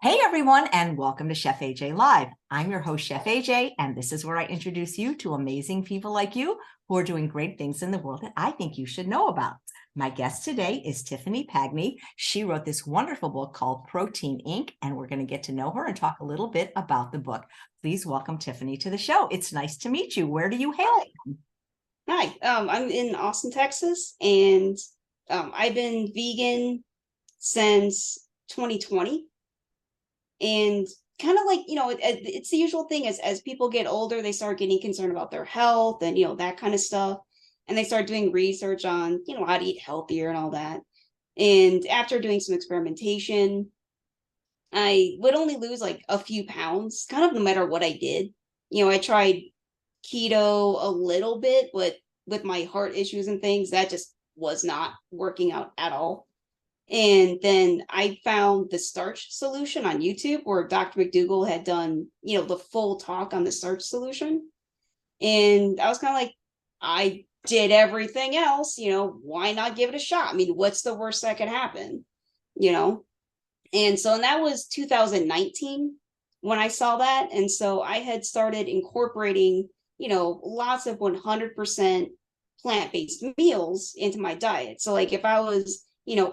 Hey everyone, and welcome to Chef AJ Live. I'm your host, Chef AJ, and this is where I introduce you to amazing people like you who are doing great things in the world that I think you should know about. My guest today is Tiffany Pagni. She wrote this wonderful book called Protein Inc., and we're going to get to know her and talk a little bit about the book. Please welcome Tiffany to the show. It's nice to meet you. Where do you hail from? Hi, I'm in Austin, Texas, and I've been vegan since 2020. And kind of like, it's the usual thing as people get older, they start getting concerned about their health and, that kind of stuff. And they start doing research on, how to eat healthier and all that. And after doing some experimentation, I would only lose like a few pounds, kind of no matter what I did. I tried keto a little bit, but with my heart issues and things, that just was not working out at all. And then I found the Starch Solution on YouTube, where Dr. McDougall had done, the full talk on the Starch Solution. And I was kind of like, I did everything else, why not give it a shot? I mean, what's the worst that could happen? And that was 2019 when I saw that. And so I had started incorporating, lots of 100% plant-based meals into my diet. So like if I was,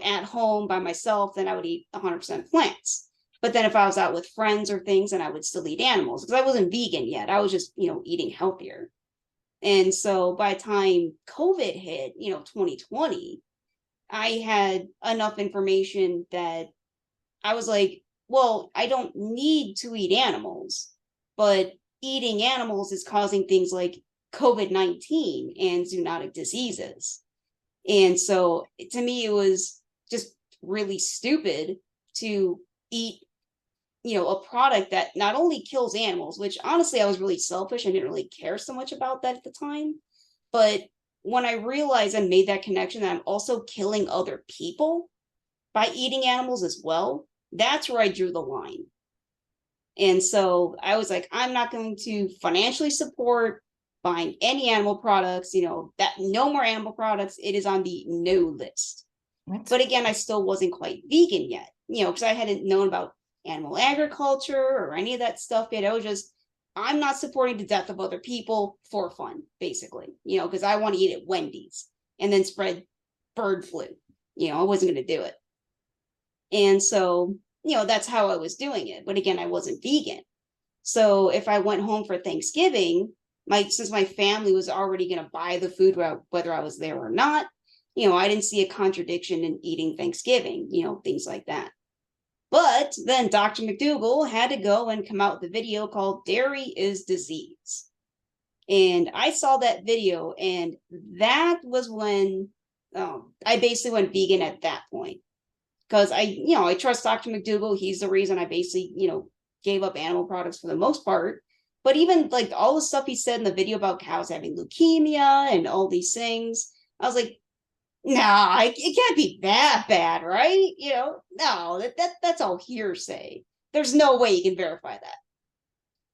at home by myself, then I would eat 100% plants. But then if I was out with friends or things, then I would still eat animals because I wasn't vegan yet. I was just, eating healthier. And so by the time COVID hit, 2020, I had enough information that I was like, well, I don't need to eat animals, but eating animals is causing things like COVID-19 and zoonotic diseases. And so to me, it was just really stupid to eat, a product that not only kills animals, which honestly, I was really selfish. I didn't really care so much about that at the time. But when I realized and made that connection that I'm also killing other people by eating animals as well, that's where I drew the line. And so I was like, I'm not going to financially support buying any animal products, that no more animal products. It is on the no list. But again, I still wasn't quite vegan yet, because I hadn't known about animal agriculture or any of that stuff yet. I was just, I'm not supporting the death of other people for fun, basically, because I want to eat at Wendy's and then spread bird flu. I wasn't going to do it. And so, that's how I was doing it. But again, I wasn't vegan. So if I went home for Thanksgiving, since my family was already going to buy the food, whether I was there or not, I didn't see a contradiction in eating Thanksgiving, things like that. But then Dr. McDougall had to go and come out with a video called Dairy is Disease. And I saw that video, and that was when I basically went vegan at that point. Because I trust Dr. McDougall. He's the reason I basically, gave up animal products for the most part. But even like all the stuff he said in the video about cows having leukemia and all these things, I was like, nah, it can't be that bad, right? No, that's all hearsay. There's no way you can verify that.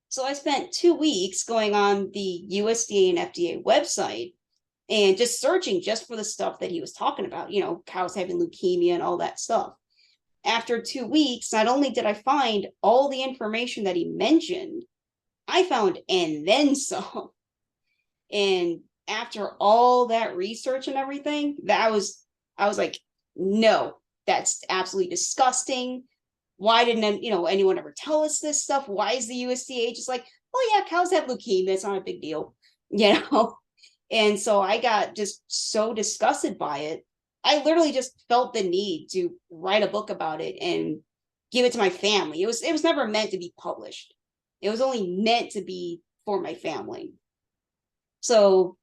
So I spent 2 weeks going on the USDA and FDA website and just searching just for the stuff that he was talking about, cows having leukemia and all that stuff. After 2 weeks, not only did I find all the information that he mentioned, I found and then some. And after all that research and everything, I was like, no, that's absolutely disgusting. Why didn't anyone ever tell us this stuff? Why is the USDA just like, oh yeah, cows have leukemia, it's not a big deal, And so I got just so disgusted by it. I literally just felt the need to write a book about it and give it to my family. It was never meant to be published. It was only meant to be for my family. So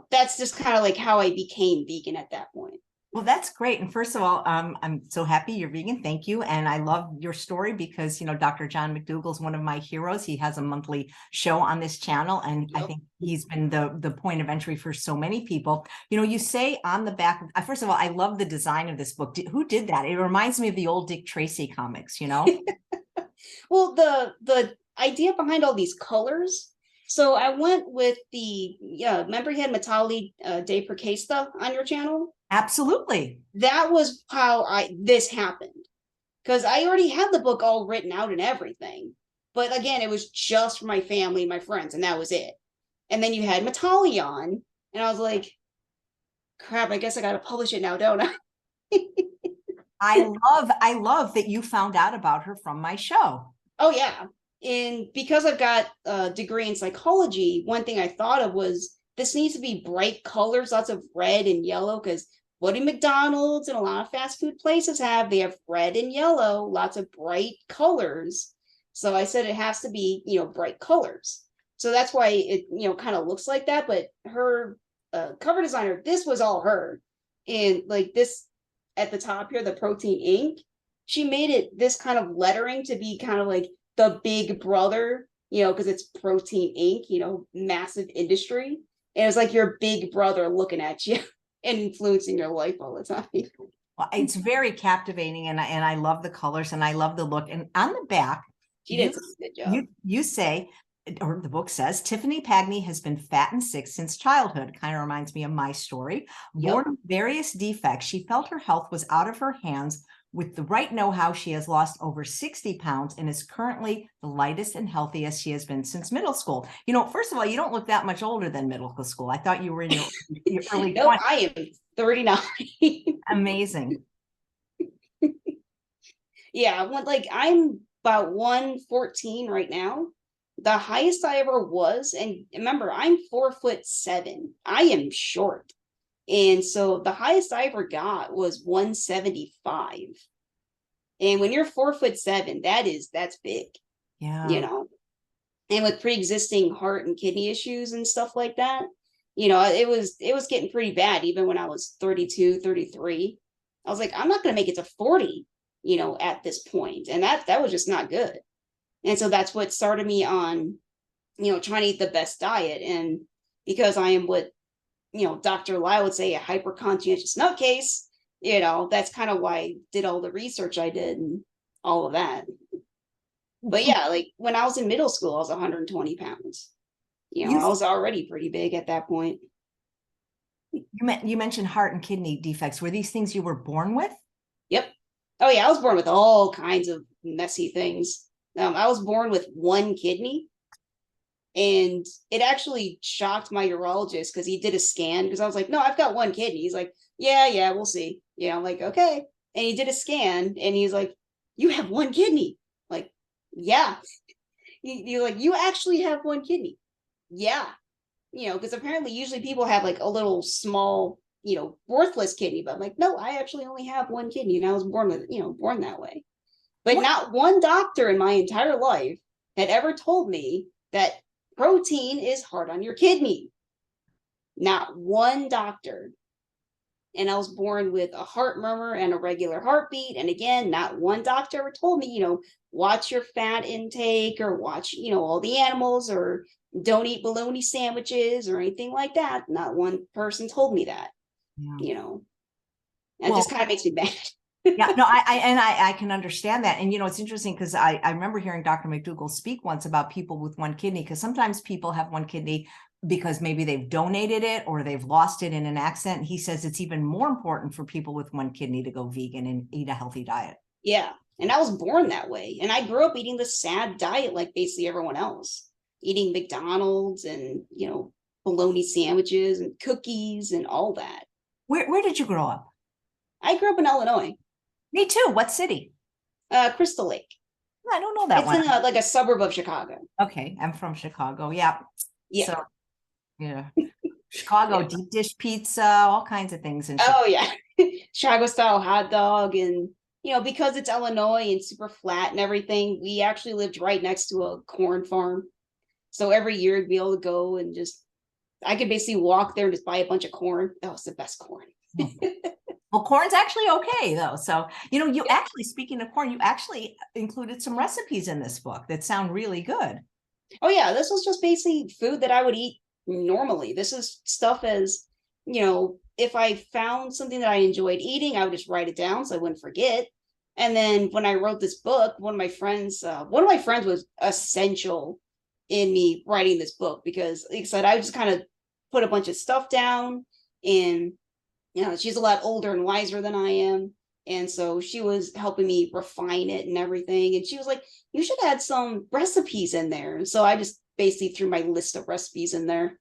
that's just kind of like how I became vegan at that point. Well, that's great. And first of all, I'm so happy you're vegan. Thank you. And I love your story because, Dr. John McDougall is one of my heroes. He has a monthly show on this channel. And I think he's been the point of entry for so many people. You say on the back, first of all, I love the design of this book. Who did that? It reminds me of the old Dick Tracy comics, Well, the idea behind all these colors. So I went with remember you had Mitali Deypurkaystha on your channel? Absolutely. That was how this happened. because I already had the book all written out and everything. But again, it was just for my family and my friends, and that was it. And then you had Mitali on, and I was like, crap, I guess I got to publish it now, don't I? I love that you found out about her from my show. Oh, yeah. And because I've got a degree in psychology, one thing I thought of was this needs to be bright colors, lots of red and yellow, because what do McDonald's and a lot of fast food places have? They have red and yellow, lots of bright colors. So I said it has to be, bright colors. So that's why it, kind of looks like that. But her cover designer, this was all her. And like this at the top here, the protein ink, she made it this kind of lettering to be kind of like the big brother, because it's protein ink, massive industry. And it's like your big brother looking at you and influencing your life all the time. Well, it's very captivating, and I love the colors and I love the look. And on the back, She did a good job. You say, or the book says, Tiffany Pagni has been fat and sick since childhood. Kind of reminds me of my story. Born with various defects, she felt her health was out of her hands. With the right know-how, she has lost over 60 pounds and is currently the lightest and healthiest she has been since middle school. First of all, you don't look that much older than middle school. I thought you were in your early 20s. I am 39. Amazing. Yeah, I'm about 114 right now. The highest I ever was, and remember, I'm 4'7". I am short. And so the highest I ever got was 175. And when you're 4'7", that's big. Yeah. And with pre-existing heart and kidney issues and stuff like that, it was getting pretty bad even when I was 32, 33. I was like, I'm not going to make it to 40, at this point. And that was just not good. And so that's what started me on, trying to eat the best diet. And because I am what, Dr. Lyle would say, a hyper conscientious nutcase, that's kind of why I did all the research I did and all of that. But yeah, like when I was in middle school, I was 120 pounds. I was already pretty big at that point. You mentioned heart and kidney defects. Were these things you were born with? Yep. Oh yeah, I was born with all kinds of messy things. I was born with one kidney, and it actually shocked my urologist because he did a scan, because I was like, no, I've got one kidney. He's like, yeah, we'll see. I'm like, okay. And he did a scan and he's like, you have one kidney. Like, yeah. He's like, you actually have one kidney. Yeah. Because apparently usually people have like a little small, worthless kidney, but I'm like, no, I actually only have one kidney, and I was born with, born that way. But not one doctor in my entire life had ever told me that protein is hard on your kidney. Not one doctor. And I was born with a heart murmur and a regular heartbeat. And again, not one doctor ever told me, watch your fat intake, or watch, all the animals, or don't eat bologna sandwiches or anything like that. Not one person told me that, That just kind of makes me mad. Yeah, no, I can understand that. And, it's interesting because I remember hearing Dr. McDougall speak once about people with one kidney, because sometimes people have one kidney because maybe they've donated it or they've lost it in an accident. He says it's even more important for people with one kidney to go vegan and eat a healthy diet. Yeah. And I was born that way. And I grew up eating the sad diet like basically everyone else, eating McDonald's and, bologna sandwiches and cookies and all that. Where did you grow up? I grew up in Illinois. Me too. What city? Crystal Lake. I don't know that one. It's in like a suburb of Chicago. Okay. I'm from Chicago. Yeah. Yeah. So, yeah. Chicago, deep dish pizza, all kinds of things. Oh, yeah. Chicago style hot dog. And, because it's Illinois and super flat and everything, we actually lived right next to a corn farm. So every year I'd be able to go and I could basically walk there and just buy a bunch of corn. That was the best corn. Well, corn's actually okay, though. So, you actually, speaking of corn, you actually included some recipes in this book that sound really good. Oh, yeah. This was just basically food that I would eat normally. This is stuff as, if I found something that I enjoyed eating, I would just write it down so I wouldn't forget. And then when I wrote this book, one of my friends was essential in me writing this book, because like I said, I just kind of put a bunch of stuff down, and she's a lot older and wiser than I am. And so she was helping me refine it and everything. And she was like, you should add some recipes in there. And so I just basically threw my list of recipes in there.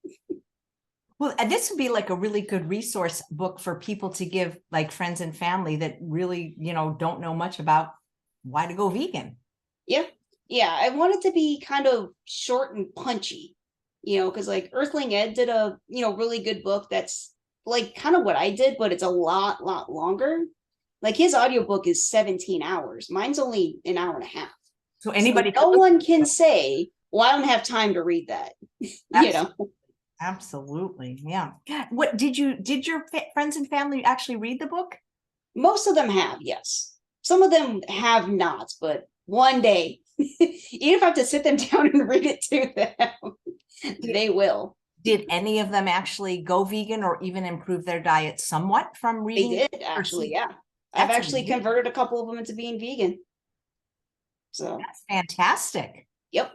Well, and this would be like a really good resource book for people to give like friends and family that really, don't know much about why to go vegan. Yeah. Yeah. I wanted to be kind of short and punchy, because like Earthling Ed did a, really good book that's like kind of what I did, but it's a lot longer. Like his audiobook is 17 hours. Mine's only an hour and a half. So anybody, no one can say, well, I don't have time to read that, Absolutely. Yeah. What did your friends and family actually read the book? Most of them have, yes. Some of them have not, but one day, even if I have to sit them down and read it to them, they will. Did any of them actually go vegan or even improve their diet somewhat from reading? They did, actually, yeah. I've actually converted a couple of them into being vegan. So that's fantastic. Yep.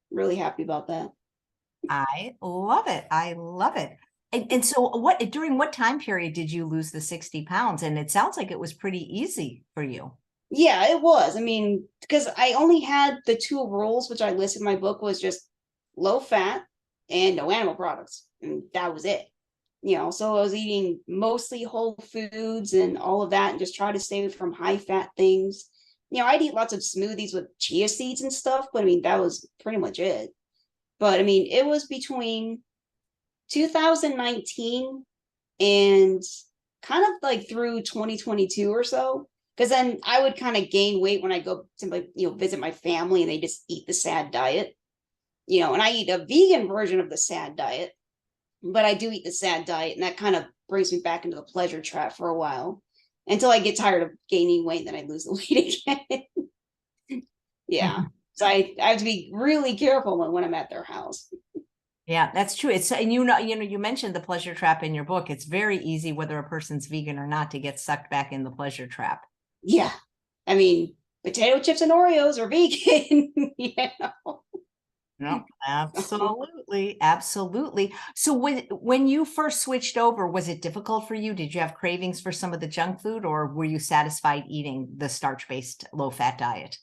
Really happy about that. I love it. I love it. And so during what time period did you lose the 60 pounds? And it sounds like it was pretty easy for you. Yeah, it was. I mean, because I only had the 2 rules, which I listed in my book, was just low fat and no animal products. And that was it. So I was eating mostly whole foods and all of that and just try to stay away from high fat things. I'd eat lots of smoothies with chia seeds and stuff, but I mean, that was pretty much it. But I mean, it was between 2019 and kind of like through 2022 or so. Because then I would kind of gain weight when I go to visit my family and they just eat the SAD diet. And I eat a vegan version of the SAD diet, but I do eat the SAD diet, and that kind of brings me back into the pleasure trap for a while until I get tired of gaining weight, then I lose the weight again. Yeah. So I have to be really careful when I'm at their house. Yeah, that's true. It's, and you mentioned the pleasure trap in your book. It's very easy, whether a person's vegan or not, to get sucked back in the pleasure trap. Yeah. I mean, potato chips and Oreos are vegan, No, absolutely. Absolutely. So when you first switched over, was it difficult for you? Did you have cravings for some of the junk food, or were you satisfied eating the starch-based low-fat diet?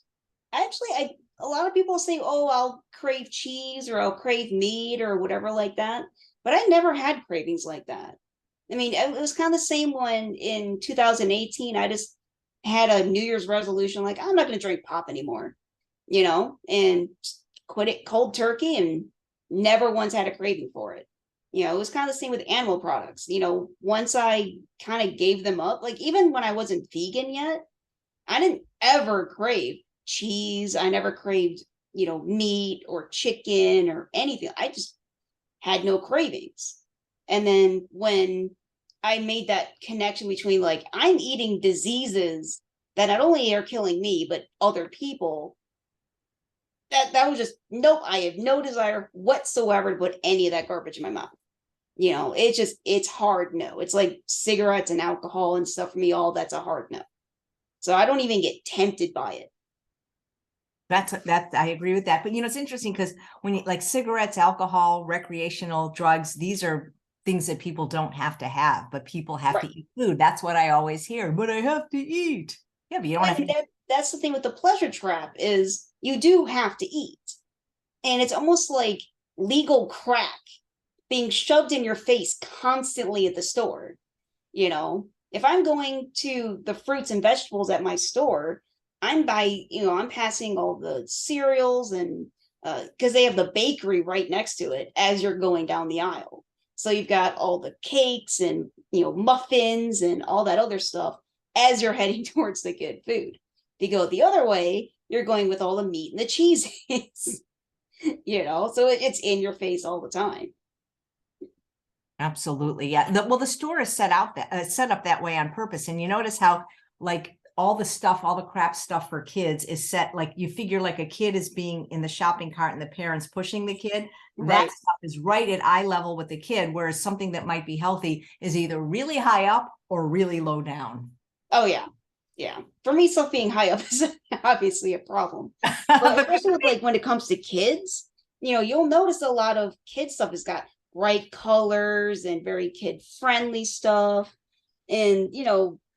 Actually, a lot of people say, oh, I'll crave cheese or I'll crave meat or whatever like that. But I never had cravings like that. I mean, it was kind of the same when in 2018, I just had a New Year's resolution, like, I'm not going to drink pop anymore, and quit it cold turkey and never once had a craving for it. It was kind of the same with animal products. Once I kind of gave them up, like even when I wasn't vegan yet, I didn't ever crave cheese. I never craved, meat or chicken or anything. I just had no cravings. And then when I made that connection between like, I'm eating diseases that not only are killing me, but other people, that was just, nope, I have no desire whatsoever to put any of that garbage in my mouth. It's hard no. It's like cigarettes and alcohol and stuff for me, all that's a hard no. So I don't even get tempted by it. I agree with that. But it's interesting because when you like cigarettes, alcohol, recreational drugs, these are things that people don't have to have, but people have to eat food. That's what I always hear. But I have to eat. Yeah, but you don't have to. That's the thing with the pleasure trap is you do have to eat. And it's almost like legal crack being shoved in your face constantly at the store. If I'm going to the fruits and vegetables at my store, I'm passing all the cereals and because they have the bakery right next to it as you're going down the aisle. So you've got all the cakes and, muffins and all that other stuff as you're heading towards the good food. If you go the other way, you're going with all the meat and the cheeses, so it's in your face all the time. Absolutely. Yeah. The store is set up that way on purpose. And you notice how like all the crap stuff for kids is set, like you figure like a kid is being in the shopping cart and the parents pushing the kid. That stuff is right at eye level with the kid, whereas something that might be healthy is either really high up or really low down. Oh, yeah. Yeah. For me, stuff being high up is obviously a problem. But especially with, like when it comes to kids, you'll notice a lot of kid stuff has got bright colors and very kid friendly stuff. And,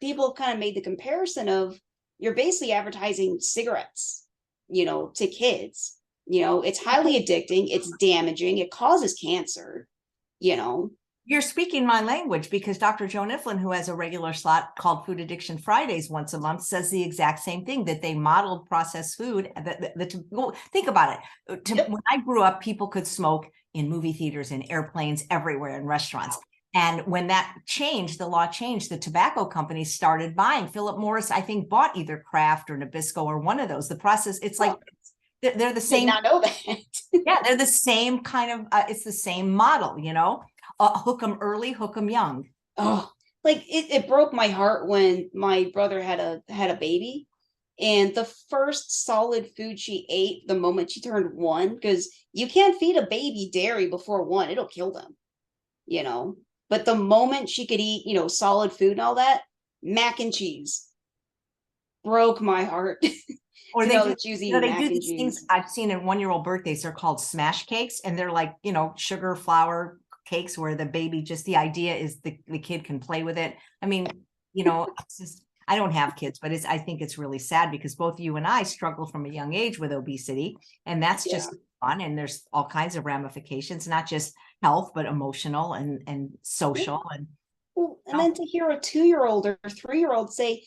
people kind of made the comparison of you're basically advertising cigarettes, to kids. It's highly addicting, it's damaging, it causes cancer, You're speaking my language, because Dr. Joan Iflin, who has a regular slot called Food Addiction Fridays once a month, says the exact same thing, that they modeled processed food. Well, think about it. Yep. When I grew up, people could smoke in movie theaters, in airplanes, everywhere, in restaurants. And when that changed, the law changed, the tobacco companies started buying. Philip Morris, I think, bought either Kraft or Nabisco or one of those. The process, it's like they're the same. Did not know that. Yeah, they're the same kind of, it's the same model, hook them early, hook them young. Oh, like it broke my heart when my brother had a baby, and the first solid food she ate the moment she turned 1, because you can't feed a baby dairy before 1, it'll kill them, but the moment she could eat, solid food and all that, mac and cheese broke my heart. Or they do, she was eating mac do and these cheese. things I've seen in 1-year-old birthdays. They're called smash cakes, and they're like, sugar, flour cakes, where the baby, just the idea is the kid can play with it. I mean, it's just, I don't have kids, but I think it's really sad, because both you and I struggle from a young age with obesity, and that's just fun. And there's all kinds of ramifications, not just health, but emotional and social. And well, and then to hear a 2-year-old or 3-year-old say,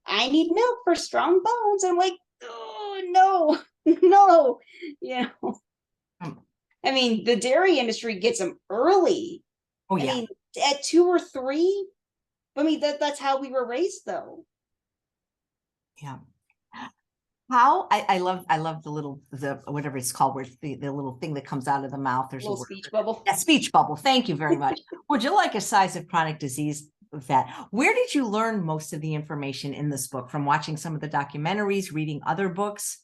I need milk for strong bones, I'm like, oh no, no, I mean, the dairy industry gets them early. Oh yeah. I mean, at 2 or 3. I mean, that's how we were raised, though. Yeah. How I love the whatever it's called, where the little thing that comes out of the mouth. There's a little word. Speech bubble. Yeah, speech bubble. Thank you very much. Would you like a size of chronic disease with that? Where did you learn most of the information in this book? From watching some of the documentaries, reading other books?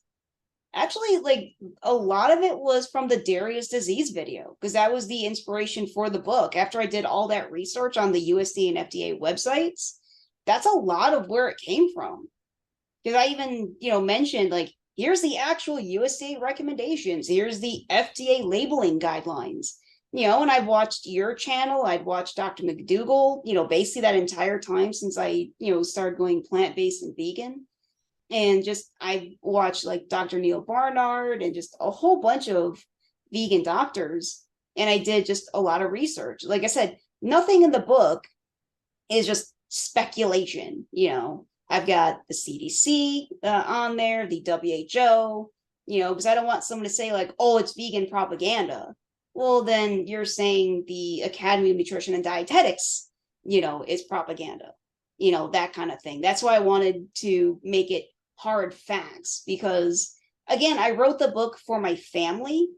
Actually, like a lot of it was from the Darius disease video, because that was the inspiration for the book. After I did all that research on the USDA and FDA websites, that's a lot of where it came from. Because I even, mentioned, like, here's the actual USDA recommendations, here's the FDA labeling guidelines, and I've watched your channel, I'd watched Dr. McDougall, basically that entire time since I, started going plant-based and vegan. And just I watched like Dr. Neal Barnard and just a whole bunch of vegan doctors. And I did just a lot of research. Like I said, nothing in the book is just speculation. I've got the CDC on there, the WHO, because I don't want someone to say like, oh, it's vegan propaganda. Well, then you're saying the Academy of Nutrition and Dietetics, is propaganda, that kind of thing. That's why I wanted to make it hard facts, because again, I wrote the book for my family,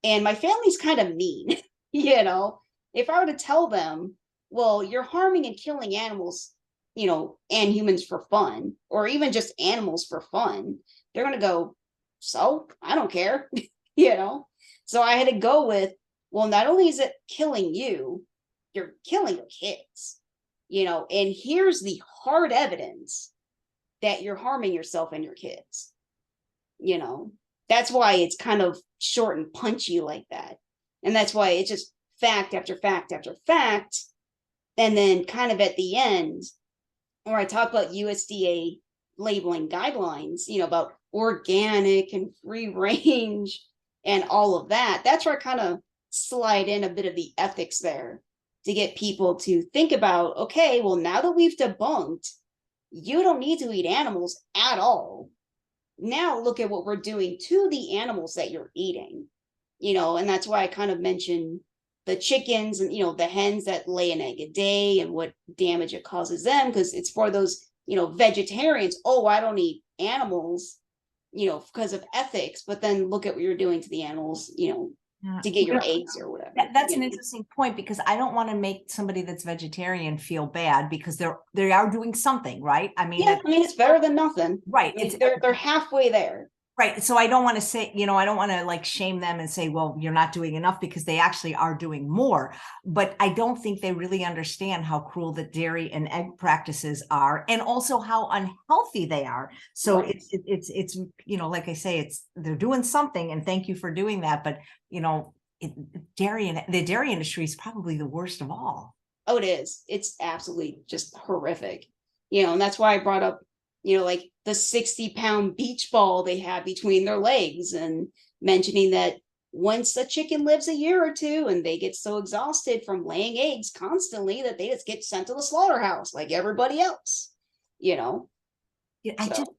and my family's kind of mean. If I were to tell them, well, you're harming and killing animals, and humans for fun, or even just animals for fun, they're going to go, so I don't care. So I had to go with, well, not only is it killing you, you're killing your kids, and here's the hard evidence that you're harming yourself and your kids. That's why it's kind of short and punchy like that. And that's why it's just fact after fact after fact. And then kind of at the end, where I talk about USDA labeling guidelines, about organic and free range and all of that, that's where I kind of slide in a bit of the ethics there to get people to think about, okay, well, now that we've debunked you don't need to eat animals at all, now look at what we're doing to the animals that you're eating, and that's why I kind of mentioned the chickens and, the hens that lay an egg a day and what damage it causes them, because it's for those, vegetarians. Oh, I don't eat animals, because of ethics, but then look at what you're doing to the animals, to get your eggs or whatever. That's an interesting point, because I don't want to make somebody that's vegetarian feel bad, because they are doing something, right? I mean, it's better than nothing, right? They're halfway there. Right. So I don't want to say, I don't want to like shame them and say, well, you're not doing enough, because they actually are doing more. But I don't think they really understand how cruel the dairy and egg practices are, and also how unhealthy they are. So right. It's like I say, they're doing something, and thank you for doing that. But, the dairy industry is probably the worst of all. Oh, it is. It's absolutely just horrific. And that's why I brought up, like the 60-pound beach ball they have between their legs, and mentioning that once a chicken lives a year or two and they get so exhausted from laying eggs constantly that they just get sent to the slaughterhouse like everybody else, you know. Yeah, I just,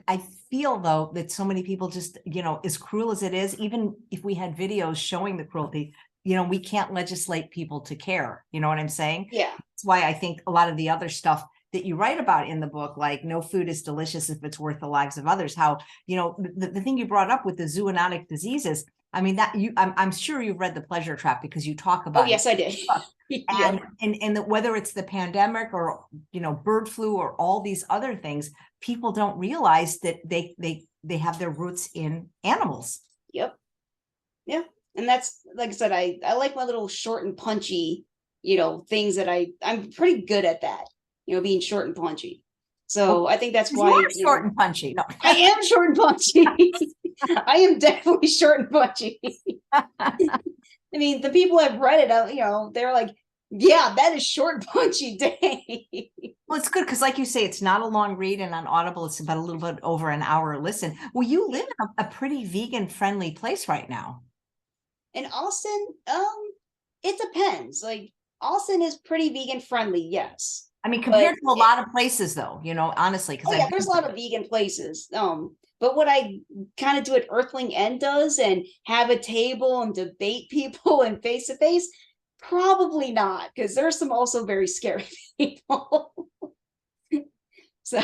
I feel though that so many people just, as cruel as it is, even if we had videos showing the cruelty, we can't legislate people to care. You know what I'm saying? Yeah. That's why I think a lot of the other stuff that you write about in the book, like no food is delicious if it's worth the lives of others, how, the thing you brought up with the zoonotic diseases, I mean, I'm sure you've read The Pleasure Trap because you talk about Oh, yes, I did. and whether it's the pandemic or bird flu or all these other things, people don't realize that they have their roots in animals. Yep. Yeah. And that's, like I said, I like my little short and punchy, things that I'm pretty good at that, being short and punchy. So I think that's why you're short and punchy. No. I am short and punchy. I am definitely short and punchy. I mean, the people I've read it, they're like, yeah, that is short and punchy day. Well, it's good because, like you say, it's not a long read, and on Audible, it's about a little bit over an hour listen. Well, you live in a pretty vegan-friendly place right now. In Austin, it depends. Like, Austin is pretty vegan-friendly, yes. I mean, compared to a lot of places, though, honestly, because there's a lot of vegan places. But what I kind of do at Earthling End does, and have a table and debate people and face to face, probably not, because there's some also very scary people. So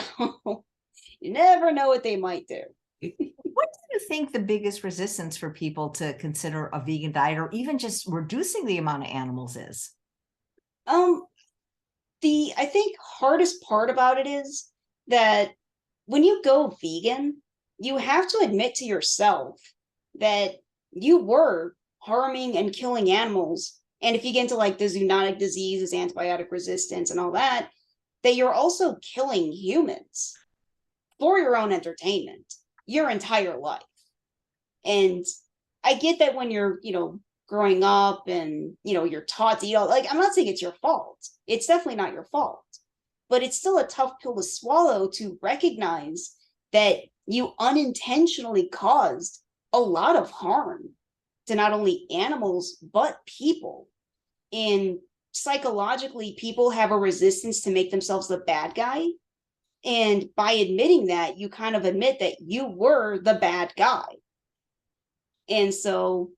you never know what they might do. What do you think the biggest resistance for people to consider a vegan diet, or even just reducing the amount of animals, is? I think hardest part about it is that when you go vegan, you have to admit to yourself that you were harming and killing animals. And if you get into like the zoonotic diseases, antibiotic resistance, and all that, that you're also killing humans for your own entertainment your entire life. And I get that when you're, growing up and, you're taught to eat all, like, I'm not saying it's your fault. It's definitely not your fault, but it's still a tough pill to swallow to recognize that you unintentionally caused a lot of harm to not only animals, but people. And psychologically, people have a resistance to make themselves the bad guy. And by admitting that, you kind of admit that you were the bad guy. And so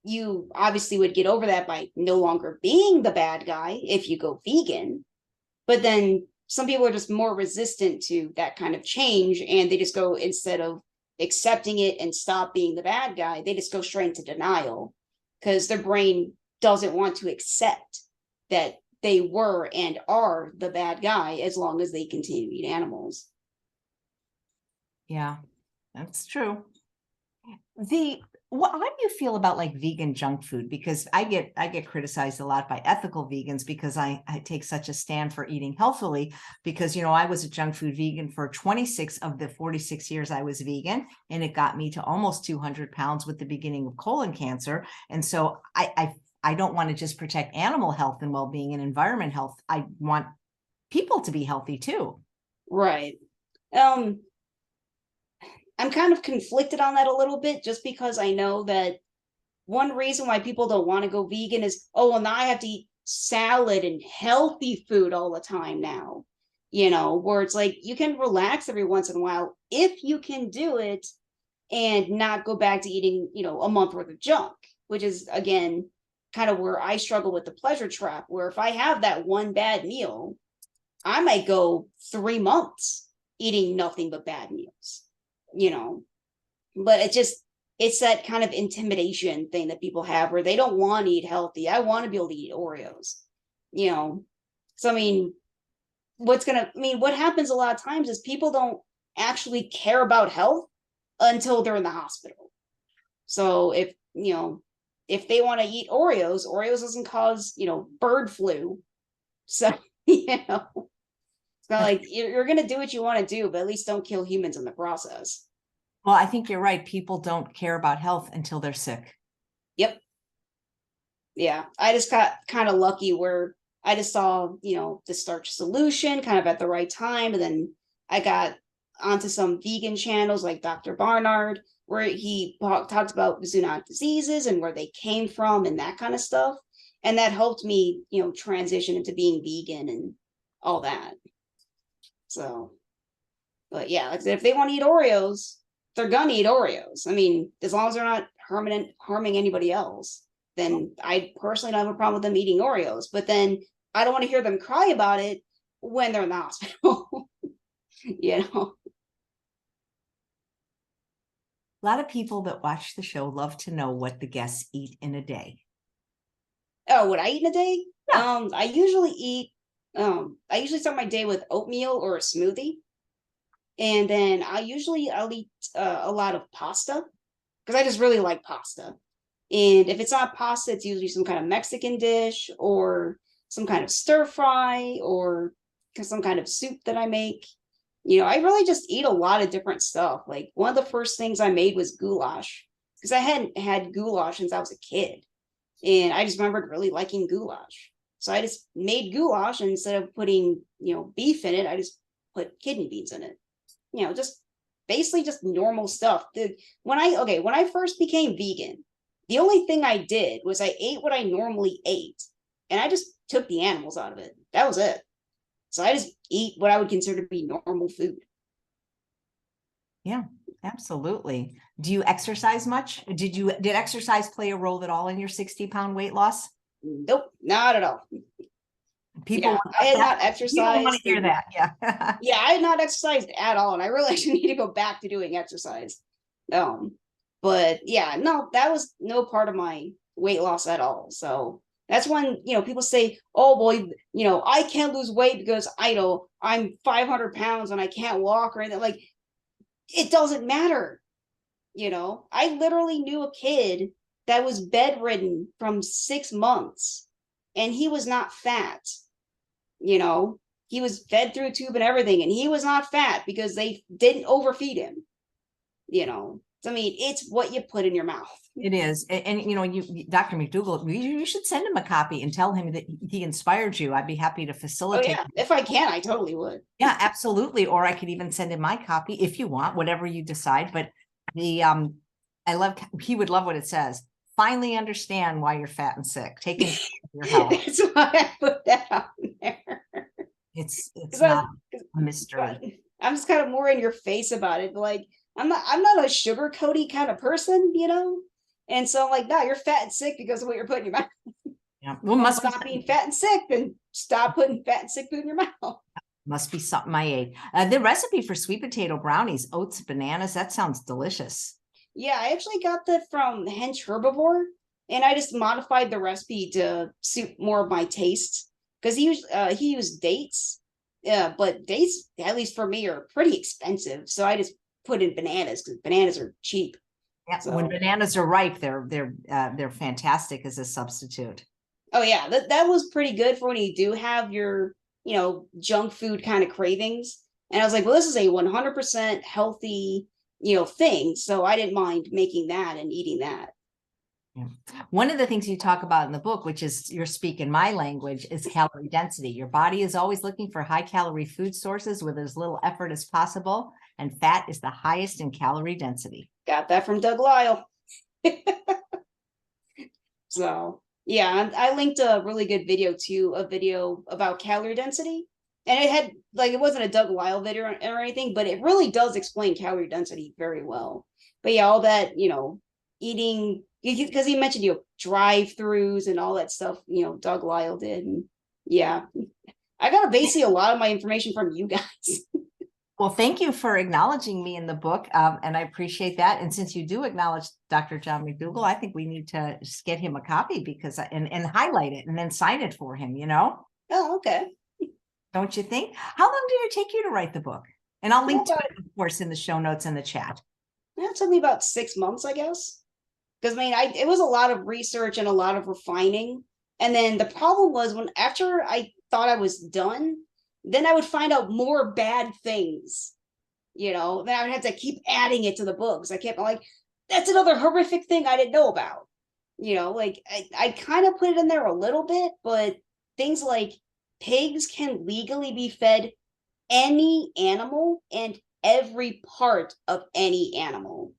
you obviously would get over that by no longer being the bad guy if you go vegan. But then some people are just more resistant to that kind of change, and they just go, instead of accepting it and stop being the bad guy, they just go straight into denial because their brain doesn't want to accept that they were and are the bad guy as long as they continue to eat animals. Yeah, that's true. How do you feel about like vegan junk food? Because I get criticized a lot by ethical vegans because I take such a stand for eating healthily, because, I was a junk food vegan for 26 of the 46 years I was vegan, and it got me to almost 200 pounds with the beginning of colon cancer. And so I don't want to just protect animal health and well-being and environment health. I want people to be healthy too. Right. I'm kind of conflicted on that a little bit, just because I know that one reason why people don't want to go vegan is, oh, well, now I have to eat salad and healthy food all the time now, where it's like, you can relax every once in a while if you can do it and not go back to eating, a month worth of junk, which is, again, kind of where I struggle with the pleasure trap, where if I have that one bad meal, I might go 3 months eating nothing but bad meals. But it's that kind of intimidation thing that people have where they don't want to eat healthy. I want to be able to eat Oreos, so I mean, what happens a lot of times is people don't actually care about health until they're in the hospital. So if they want to eat Oreos doesn't cause bird flu, so it's not like you're going to do what you want to do, but at least don't kill humans in the process. Well, I think you're right. People don't care about health until they're sick. Yep. Yeah. I just got kind of lucky where I just saw, the Starch Solution kind of at the right time. And then I got onto some vegan channels like Dr. Barnard, where he talked about zoonotic diseases and where they came from and that kind of stuff. And that helped me, transition into being vegan and all that. So, but yeah, like I said, if they want to eat Oreos, they're gonna eat Oreos. I mean, as long as they're not harming anybody else, then I personally don't have a problem with them eating Oreos. But then I don't want to hear them cry about it when they're in the hospital. A lot of people that watch the show love to know what the guests eat in a day. Oh, what I eat in a day? Yeah. I usually start my day with oatmeal or a smoothie. And then I'll eat a lot of pasta because I just really like pasta. And if it's not pasta, it's usually some kind of Mexican dish or some kind of stir fry or some kind of soup that I make. I really just eat a lot of different stuff. Like one of the first things I made was goulash because I hadn't had goulash since I was a kid. And I just remembered really liking goulash. So I just made goulash, and instead of putting, beef in it, I just put kidney beans in it. Just basically just normal stuff. When I first became vegan, the only thing I did was I ate what I normally ate, and I just took the animals out of it. That was it. So I just eat what I would consider to be normal food. Yeah, absolutely. Do you exercise much? Did exercise play a role at all in your 60-pound weight loss? Nope, not at all. People, I had not exercised. People want to hear that. Yeah. Yeah, I had not exercised at all, and I really actually need to go back to doing exercise. But yeah, no, that was no part of my weight loss at all. So that's when, people say, oh boy, I can't lose weight because I'm 500 pounds and I can't walk or anything. Like, it doesn't matter. I literally knew a kid that was bedridden from 6 months and he was not fat. He was fed through a tube and everything, and he was not fat because they didn't overfeed him. I mean, it's what you put in your mouth. It is. And Dr. McDougall, you should send him a copy and tell him that he inspired you. I'd be happy to facilitate. Oh, yeah. If I can, I totally would. Yeah, absolutely. Or I could even send him my copy if you want, whatever you decide. But he would love what it says. Finally understand why you're fat and sick. Taking care of your health. That's why I put that on there. It's not a mystery. I'm just kind of more in your face about it. Like, I'm not a sugar-coaty kind of person, And so I'm like, no, you're fat and sick because of what you're putting in your mouth. Yeah. Well, stop being fat and sick, then stop putting fat and sick food in your mouth. Must be something I ate. The recipe for sweet potato brownies, oats, bananas, that sounds delicious. Yeah, I actually got that from Hench Herbivore, and I just modified the recipe to suit more of my tastes because he used dates. Yeah, but dates, at least for me, are pretty expensive. So I just put in bananas because bananas are cheap. Yeah, so when bananas are ripe, they're fantastic as a substitute. Oh yeah, that was pretty good for when you do have your junk food kind of cravings. And I was like, well, this is a 100% healthy thing, so I didn't mind making that and eating that. Yeah. One of the things you talk about in the book, which is you're speaking my language, is calorie density. Your body is always looking for high calorie food sources with as little effort as possible, and fat is the highest in calorie density. Got that from Doug Lyle. So yeah, I linked a really good video too, a video about calorie density. And it had, it wasn't a Doug Lyle video or anything, but it really does explain calorie density very well. But yeah, all that, eating, because he mentioned, drive-throughs and all that stuff, Doug Lyle did. And yeah, I got basically a lot of my information from you guys. Well, thank you for acknowledging me in the book. And I appreciate that. And since you do acknowledge Dr. John McDougall, I think we need to just get him a copy because and highlight it and then sign it for him, Oh, okay. Don't you think? How long did it take you to write the book? And I'll link to it, of course, in the show notes in the chat. It took me about 6 months, I guess. Because it was a lot of research and a lot of refining. And then the problem was after I thought I was done, then I would find out more bad things, then I would have to keep adding it to the books. I kept that's another horrific thing I didn't know about, I kind of put it in there a little bit, but things like pigs can legally be fed any animal and every part of any animal.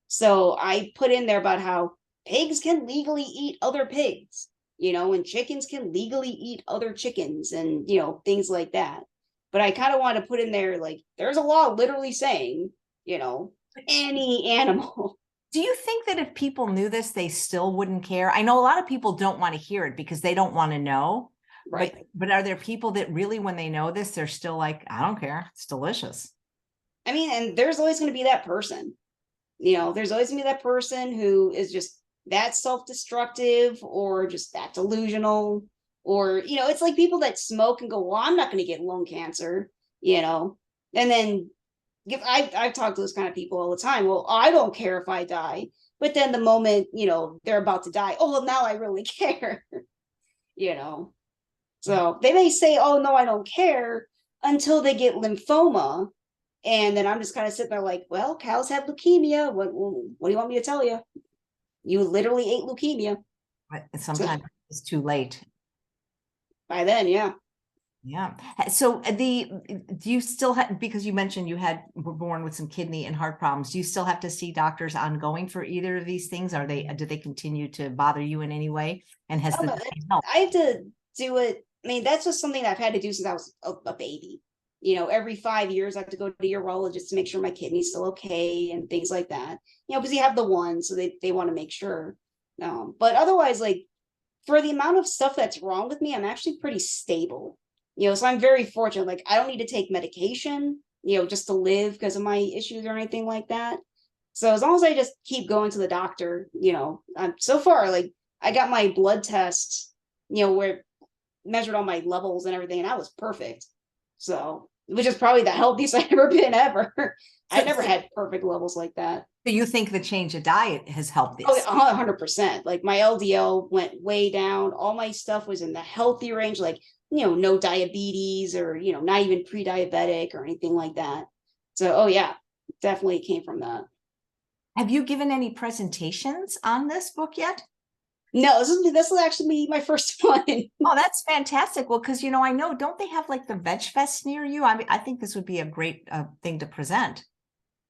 So I put in there about how pigs can legally eat other pigs, and chickens can legally eat other chickens and, things like that. But I kind of want to put in there, like, there's a law literally saying, any animal. Do you think that if people knew this, they still wouldn't care? I know a lot of people don't want to hear it because they don't want to know. Right. But are there people that really, when they know this, they're still like, I don't care. It's delicious. I mean, and there's always going to be that person. There's always going to be that person who is just that self-destructive or just that delusional. Or, it's like people that smoke and go, well, I'm not going to get lung cancer, and then I've talked to those kind of people all the time. Well, I don't care if I die. But then the moment, they're about to die, oh, well, now I really care, So they may say, oh, no, I don't care until they get lymphoma. And then I'm just kind of sitting there like, well, cows have leukemia. What do you want me to tell you? You literally ate leukemia. But sometimes it's too late. By then, yeah. Yeah. So do you still have, because you mentioned you were born with some kidney and heart problems, do you still have to see doctors ongoing for either of these things? Do they continue to bother you in any way? And has I have to do it. I mean, that's just something that I've had to do since I was a baby. Every 5 years I have to go to the urologist to make sure my kidney's still okay and things like that. Because you have the one, so they want to make sure. But otherwise, like, for the amount of stuff that's wrong with me, I'm actually pretty stable. So I'm very fortunate. Like, I don't need to take medication, just to live because of my issues or anything like that. So as long as I just keep going to the doctor, I'm so far, like, I got my blood test, where measured all my levels and everything, and I was perfect. So, which is probably the healthiest I've ever been ever. I never had perfect levels like that. So you think the change of diet has helped this? Oh, 100%. Like, my LDL went way down. All my stuff was in the healthy range, like, no diabetes or, not even pre-diabetic or anything like that. So, oh yeah, definitely came from that. Have you given any presentations on this book yet? No, this will actually be my first one. Oh, that's fantastic. Well, because, I know, don't they have like the Veg Fest near you? I mean, I think this would be a great thing to present.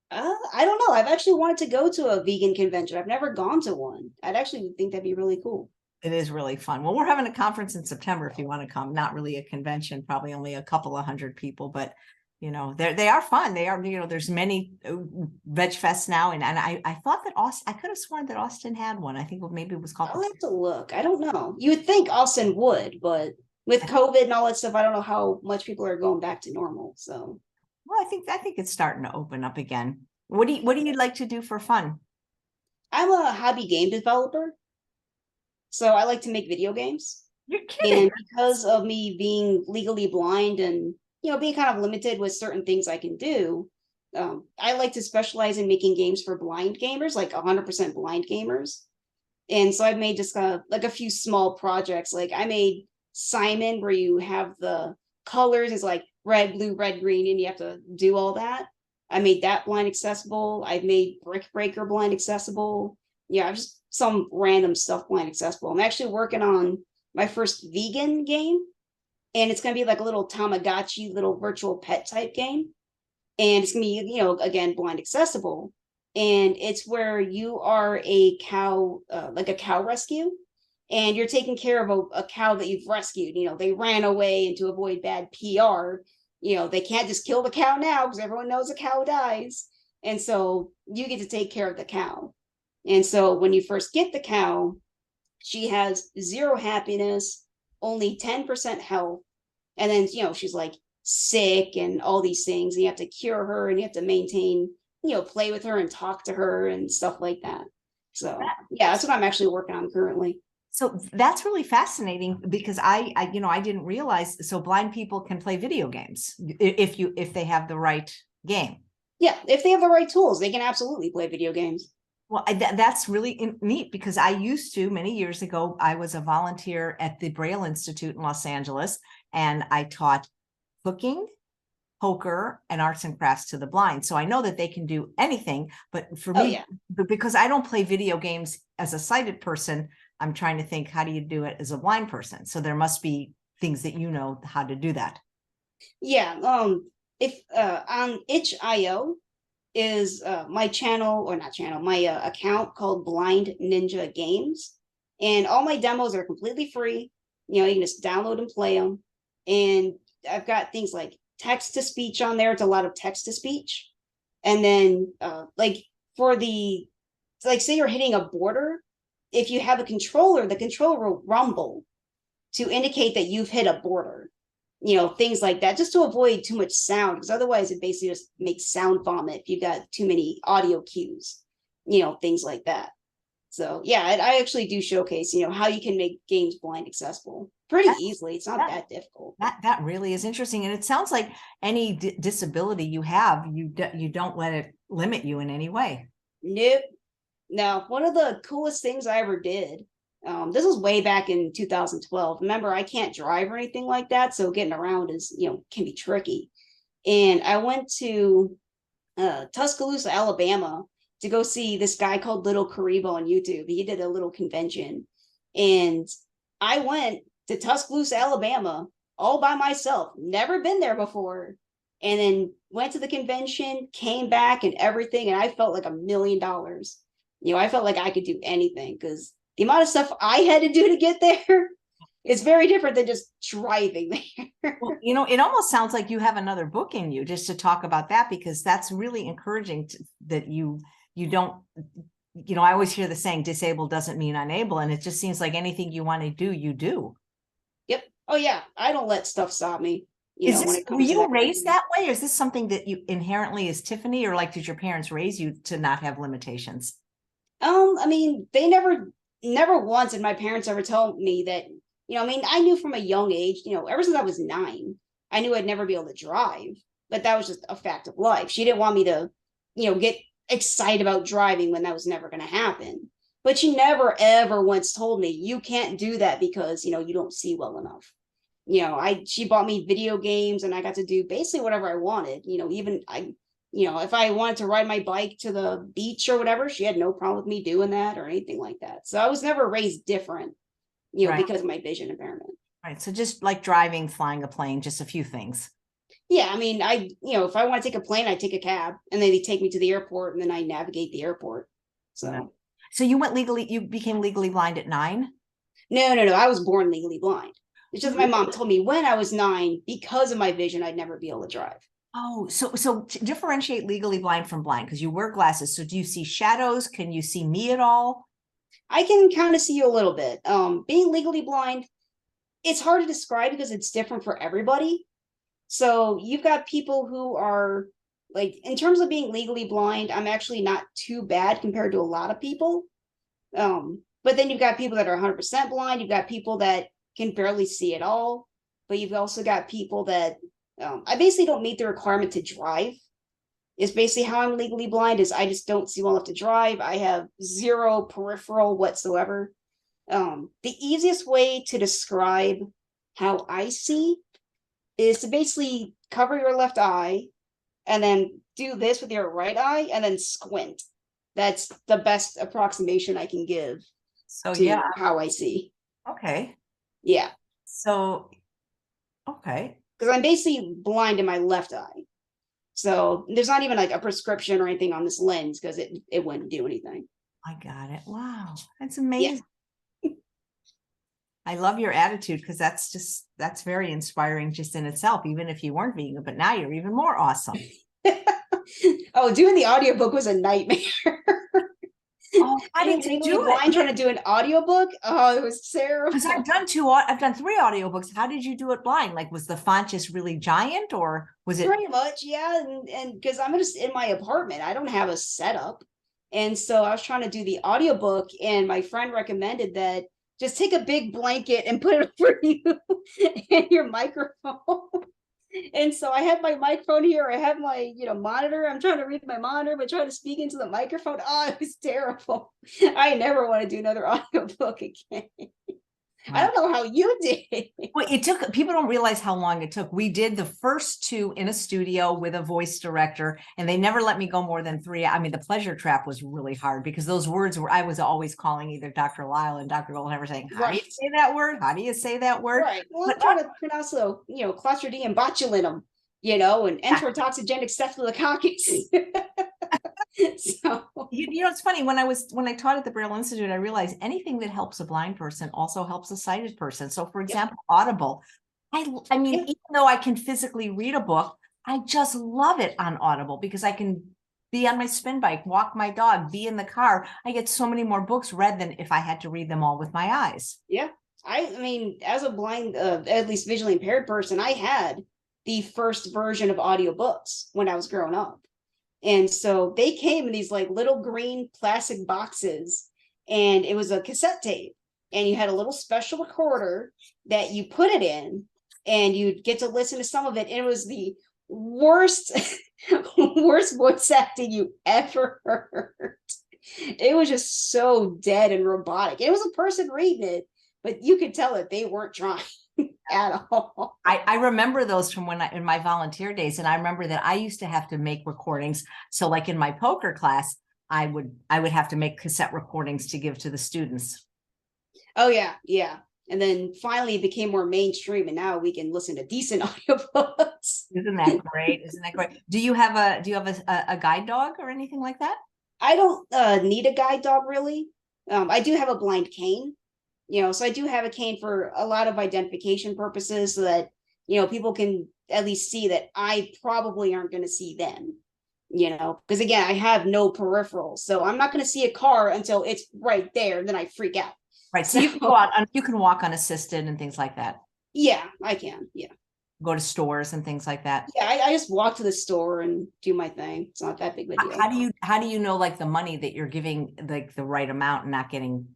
I don't know. I've actually wanted to go to a vegan convention. I've never gone to one. I'd actually think that'd be really cool. It is really fun. Well, we're having a conference in September if you want to come. Not really a convention, probably only a couple of hundred people, but they are fun. They are, there's many Veg Fests now. And I thought that I could have sworn that Austin had one. I think maybe it was called. I'll have to look. I don't know. You would think Austin would, but with COVID and all that stuff, I don't know how much people are going back to normal. So, well, I think it's starting to open up again. What do you like to do for fun? I'm a hobby game developer. So I like to make video games. You're kidding. And because of me being legally blind and, being kind of limited with certain things I can do, I like to specialize in making games for blind gamers, like 100% blind gamers. And so I've made just like a few small projects. Like, I made Simon, where you have the colors, it's like red, blue, red, green, and you have to do all that. I made that blind accessible. I've made Brick Breaker blind accessible. Yeah, just some random stuff blind accessible. I'm actually working on my first vegan game, and it's going to be like a little Tamagotchi, little virtual pet type game. And it's going to be, again, blind accessible. And it's where you are a cow, like a cow rescue, and you're taking care of a cow that you've rescued. They ran away, and to avoid bad PR, they can't just kill the cow now because everyone knows a cow dies. And so you get to take care of the cow. And so when you first get the cow, she has 0 happiness, only 10% health. And then, she's like sick and all these things. And you have to cure her, and you have to maintain, play with her and talk to her and stuff like that. So yeah, that's what I'm actually working on currently. So that's really fascinating because I didn't realize. So blind people can play video games if they have the right game. Yeah, if they have the right tools, they can absolutely play video games. Well, that's really neat because I used to, many years ago, I was a volunteer at the Braille Institute in Los Angeles, and I taught cooking, poker, and arts and crafts to the blind. So I know that they can do anything, but for me, because I don't play video games as a sighted person, I'm trying to think, how do you do it as a blind person? So there must be things that you know how to do that. Yeah. If on itch.io is my channel, or not channel, my account called Blind Ninja Games. And all my demos are completely free. You know, you can just download and play them. And I've got things like text to speech on there. It's a lot of text to speech. And then like for the, like say you're hitting a border, if you have a controller, the controller will rumble to indicate that you've hit a border. You know, things like that, just to avoid too much sound, because otherwise it basically just makes sound vomit if you've got too many audio cues, you know, things like that. So yeah, I actually do showcase, you know, how you can make games blind accessible pretty easily. It's not that difficult. That really is interesting. And it sounds like any disability you have, you don't let it limit you in any way. Nope. Now, one of the coolest things I ever did, this was way back in 2012. Remember, I can't drive or anything like that, so getting around is, you know, can be tricky. And I went to Tuscaloosa, Alabama, to go see this guy called Little Karibo on YouTube. He did a little convention, and I went to Tuscaloosa, Alabama, all by myself. Never been there before, and then went to the convention, came back, and everything, and I felt like $1 million. You know, I felt like I could do anything, because the amount of stuff I had to do to get there is very different than just driving there. Well, you know, it almost sounds like you have another book in you, just to talk about that, because that's really encouraging that you don't, you know, I always hear the saying disabled doesn't mean unable. And it just seems like anything you want to do, you do. Yep. Oh yeah. I don't let stuff stop me. You know, when it comes were you to raised that way? Or is this something that you inherently is Tiffany, or like, did your parents raise you to not have limitations? I mean, they never once did my parents ever tell me that, you know, I mean, I knew from a young age, you know, ever since I was 9, I knew I'd never be able to drive, but that was just a fact of life. She didn't want me to, you know, get excited about driving when that was never going to happen. But she never ever once told me you can't do that because, you know, you don't see well enough. You know, she bought me video games and I got to do basically whatever I wanted. You know, even you know, if I wanted to ride my bike to the beach or whatever, she had no problem with me doing that or anything like that. So I was never raised different, you know, because of my vision impairment. Right. So just like driving, flying a plane, just a few things. Yeah. I mean, you know, if I want to take a plane, I take a cab and then they take me to the airport and then I navigate the airport. So, so you became legally blind at 9? No. I was born legally blind. It's just my mom told me when I was 9, because of my vision, I'd never be able to drive. Oh, so to differentiate legally blind from blind, because you wear glasses. So do you see shadows? Can you see me at all? I can kind of see you a little bit. Being legally blind, it's hard to describe because it's different for everybody. So you've got people who are like, in terms of being legally blind, I'm actually not too bad compared to a lot of people. But then you've got people that are 100% blind. You've got people that can barely see at all. But you've also got people that I basically don't meet the requirement to drive. Is basically how I'm legally blind, is I just don't see well enough to drive. I have 0 peripheral whatsoever. The easiest way to describe how I see is to basically cover your left eye and then do this with your right eye and then squint. That's the best approximation I can give to how I see. Okay. Yeah. So, okay. Because I'm basically blind in my left eye. So there's not even like a prescription or anything on this lens because it wouldn't do anything. I got it. Wow. That's amazing. Yeah. I love your attitude, because that's very inspiring just in itself, even if you weren't vegan, but now you're even more awesome. Oh, doing the audiobook was a nightmare. Oh, how did you do it? Trying to do an audiobook. Oh, it was terrible. Because I've done 3 audiobooks. How did you do it blind? Like, was the font just really giant, or was it? Pretty much, yeah. And because I'm just in my apartment, I don't have a setup. And so I was trying to do the audiobook, and my friend recommended that just take a big blanket and put it over you and your microphone. And so I have my microphone here. I have my, you know, monitor. I'm trying to read my monitor, but trying to speak into the microphone. Oh, it was terrible. I never want to do another audiobook again. I don't know how you did. Well, it took, people don't realize how long it took. We did the first two in a studio with a voice director, and they never let me go more than 3. I mean, the pleasure trap was really hard because those words were, I was always calling either Dr. Lyle and Dr. Goldhammer saying, how do you say that word? How do you say that word? Right. Well, I'm trying to pronounce the, Clostridium botulinum, and enterotoxigenic staphylococcus. So it's funny, when I taught at the Braille Institute, I realized anything that helps a blind person also helps a sighted person. So for example, Audible, I mean, even though I can physically read a book, I just love it on Audible because I can be on my spin bike, walk my dog, be in the car. I get so many more books read than if I had to read them all with my eyes. Yeah. I mean, as a blind, at least visually impaired person, I had the first version of audiobooks when I was growing up. And so they came in these like little green plastic boxes, and it was a cassette tape, and you had a little special recorder that you put it in, and you'd get to listen to some of it. And it was the worst, worst voice acting you ever heard. It was just so dead and robotic. It was a person reading it, but you could tell that they weren't trying at all. I remember those from when in my volunteer days, and I remember that I used to have to make recordings. So like in my poker class, I would have to make cassette recordings to give to the students. Oh yeah, yeah. And then finally it became more mainstream, and now we can listen to decent audiobooks. Isn't that great? Isn't that great? Do you have a guide dog or anything like that? I don't need a guide dog really. I do have a blind cane. So I do have a cane for a lot of identification purposes so that, people can at least see that I probably aren't going to see them, because again, I have no peripherals. So I'm not going to see a car until it's right there. And then I freak out. Right. So you can go out, you can walk unassisted and things like that. Yeah, I can. Yeah. Go to stores and things like that. Yeah, I just walk to the store and do my thing. It's not that big of a deal. How do you know like the money that you're giving like the right amount and not getting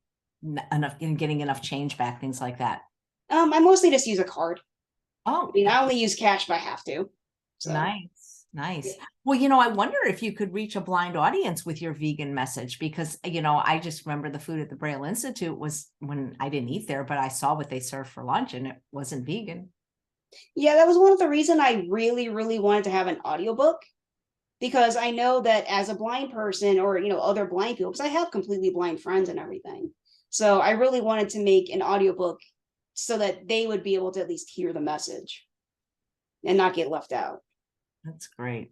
enough change back, things like that? I mostly just use a card. Oh, I mean, I only use cash if I have to. So. Nice. Yeah. Well, I wonder if you could reach a blind audience with your vegan message, because, I just remember the food at the Braille Institute was, when I didn't eat there, but I saw what they served for lunch and it wasn't vegan. Yeah, that was one of the reasons I really, really wanted to have an audiobook, because I know that as a blind person or, other blind people, because I have completely blind friends and everything. So I really wanted to make an audiobook so that they would be able to at least hear the message and not get left out. That's great.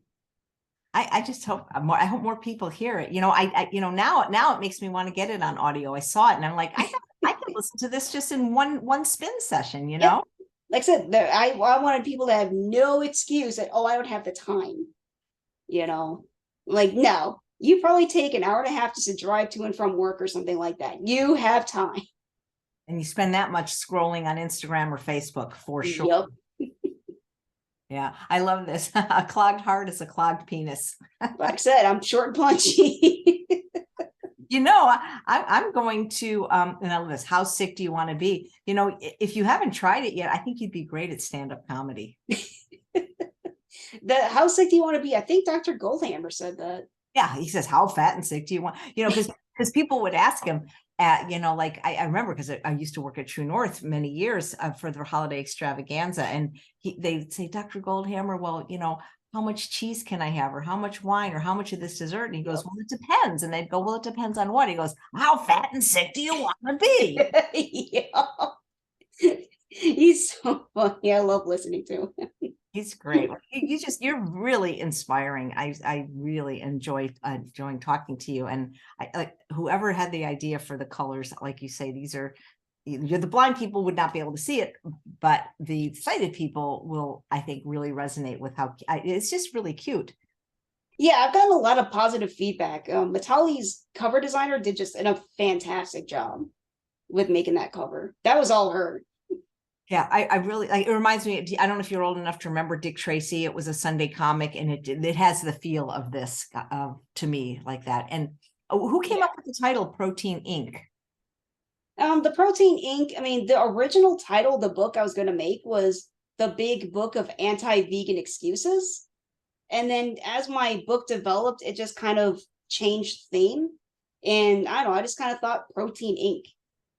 I just hope I hope more people hear it. Now it makes me want to get it on audio. I saw it and I'm like, I can listen to this just in one spin session, Yeah. Like I said, I wanted people to have no excuse that, I don't have the time. Like, no, you probably take an hour and a half just to drive to and from work or something like that. You have time. And you spend that much scrolling on Instagram or Facebook for sure. Yep. Yeah, I love this. A clogged heart is a clogged penis. Like I said, I'm short and punchy. I'm going to, and I love this. How sick do you want to be? If you haven't tried it yet, I think you'd be great at stand-up comedy. How sick do you want to be? I think Dr. Goldhammer said that. Yeah, he says, how fat and sick do you want? Because people would ask him, like I remember, because I used to work at True North many years for their holiday extravaganza, and they'd say, Dr. Goldhammer, well, how much cheese can I have, or how much wine, or how much of this dessert? And he goes, well, it depends. And they'd go, well, it depends on what? He goes, how fat and sick do you want to be? Yeah. He's so funny. I love listening to him. He's great. You're really inspiring. I really enjoying talking to you. And I like whoever had the idea for the colors, like you say, you're the blind people would not be able to see it, but the sighted people will, I think, really resonate with how it's just really cute. Yeah, I've gotten a lot of positive feedback. Mitali's cover designer did just a fantastic job with making that cover. That was all her. Yeah, I really like. It reminds me. I don't know if you're old enough to remember Dick Tracy. It was a Sunday comic, and it has the feel of this to me, like that. And who came up with the title Protein Inc.? The Protein Inc. I mean, the original title of the book I was going to make was The Big Book of Anti-Vegan Excuses. And then as my book developed, it just kind of changed theme. And I don't know, I just kind of thought Protein Inc.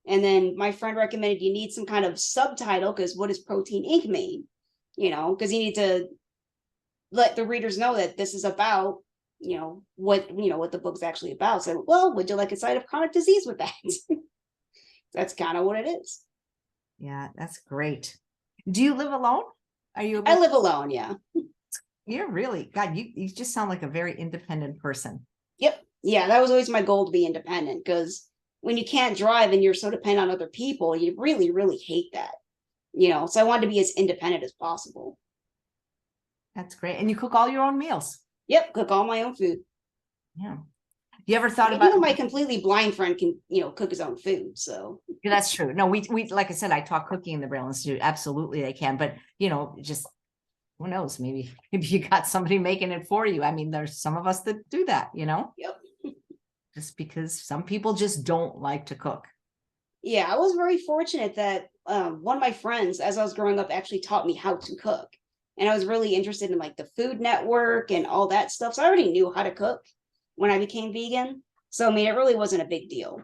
And then my friend recommended you need some kind of subtitle, because what does Protein Inc. mean? Because you need to let the readers know that this is about, what the book's actually about. So, well, would you like a side of chronic disease with that? That's kind of what it is. Yeah, that's great. Do you live alone? Are you I live alone, yeah. You're really, God, you just sound like a very independent person. Yep. Yeah, that was always my goal, to be independent, because when you can't drive and you're so dependent on other people, you really, really hate that. So I wanted to be as independent as possible. That's great. And you cook all your own meals. Yep, cook all my own food. Yeah. You ever thought Even about my completely blind friend can, cook his own food. So Yeah, that's true. No, we like I said, I taught cooking in the Braille Institute. Absolutely they can, but just who knows, maybe you got somebody making it for you. I mean, there's some of us that do that, yep. just because some people just don't like to cook. Yeah, I was very fortunate that one of my friends, as I was growing up, actually taught me how to cook. And I was really interested in like the Food Network and all that stuff. So I already knew how to cook when I became vegan. So I mean, it really wasn't a big deal.